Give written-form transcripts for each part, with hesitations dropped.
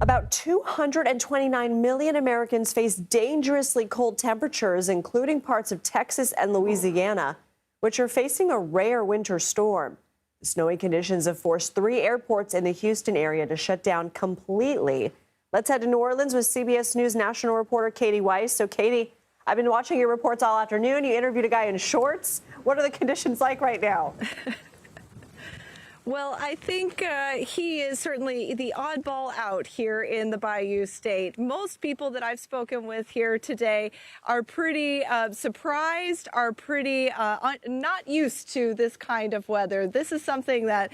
About 229 million Americans face dangerously cold temperatures, including parts of Texas and Louisiana, which are facing a rare winter storm. The snowy conditions have forced 3 airports in the Houston area to shut down completely. Let's head to New Orleans with CBS News national reporter Kati Weis. So, Katie, I've been watching your reports all afternoon. You interviewed a guy in shorts. What are the conditions like right now? Well, I think he is certainly the oddball out here in the Bayou State. Most people that I've spoken with here today are pretty surprised, are pretty not used to this kind of weather. This is something that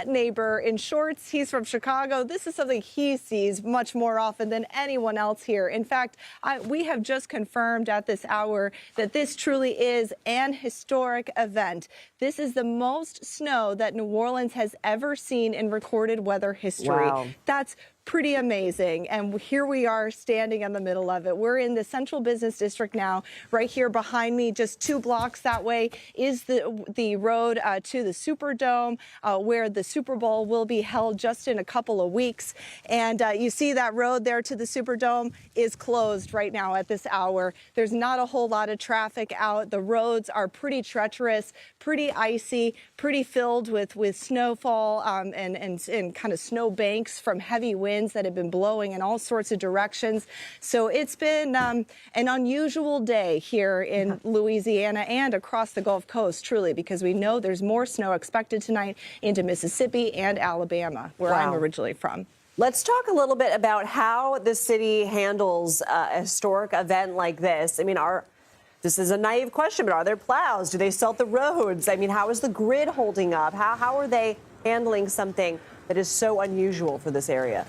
neighbor in shorts, he's from Chicago, this is something he sees much more often than anyone else here. In fact, we have just confirmed at this hour that this truly is an historic event. This is the most snow that New Orleans has ever seen in recorded weather history. Wow. That's pretty amazing. And here we are standing in the middle of it. We're in the central business district now. Right here behind me, just 2 blocks that way, is the road to the Superdome, where the Super Bowl will be held just in a couple of weeks. And you see that road there to the Superdome is closed right now at this hour. There's not a whole lot of traffic out. The roads are pretty treacherous, pretty icy, pretty filled with snowfall and kind of snow banks from heavy winds that have been blowing in all sorts of directions. So it's been an unusual day here in Louisiana and across the Gulf Coast, truly, because we know there's more snow expected tonight into Mississippi and Alabama, where I'm originally from. Let's talk a little bit about how the city handles a historic event like this. I mean, this is a naive question, but are there plows? Do they salt the roads? I mean, how is the grid holding up? How are they handling something that is so unusual for this area?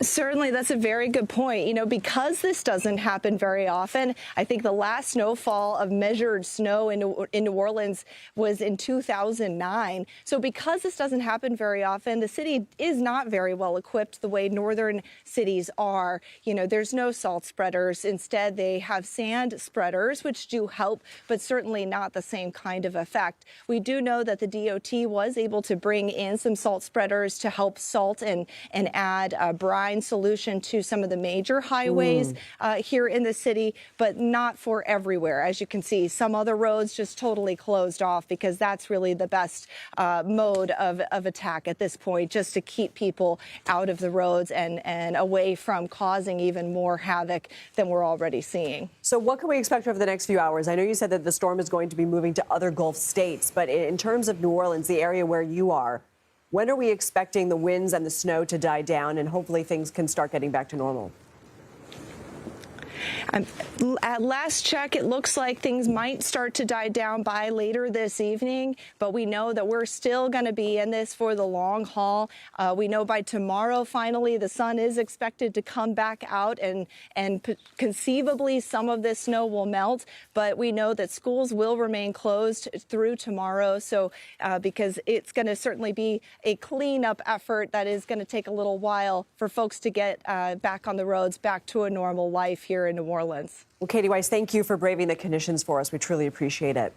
Certainly, that's a very good point. You know, because this doesn't happen very often, I think the last snowfall of measured snow in New Orleans was in 2009. So because this doesn't happen very often, the city is not very well equipped the way northern cities are. You know, there's no salt spreaders. Instead, they have sand spreaders, which do help, but certainly not the same kind of effect. We do know that the DOT was able to bring in some salt spreaders to help salt and add brine solution to some of the major highways here in the city, but not for everywhere. As you can see, some other roads just totally closed off because that's really the best mode of attack at this point, just to keep people out of the roads and away from causing even more havoc than we're already seeing. So what can we expect over the next few hours? I know you said that the storm is going to be moving to other Gulf states, but in terms of New Orleans, the area where you are, when are we expecting the winds and the snow to die down and hopefully things can start getting back to normal? At last check, it looks like things might start to die down by later this evening, but we know that we're still going to be in this for the long haul. We know by tomorrow, finally, the sun is expected to come back out and conceivably some of this snow will melt, but we know that schools will remain closed through tomorrow. So because it's going to certainly be a cleanup effort that is going to take a little while for folks to get back on the roads, back to a normal life here in New Orleans. Well, Kati Weis, thank you for braving the conditions for us. We truly appreciate it.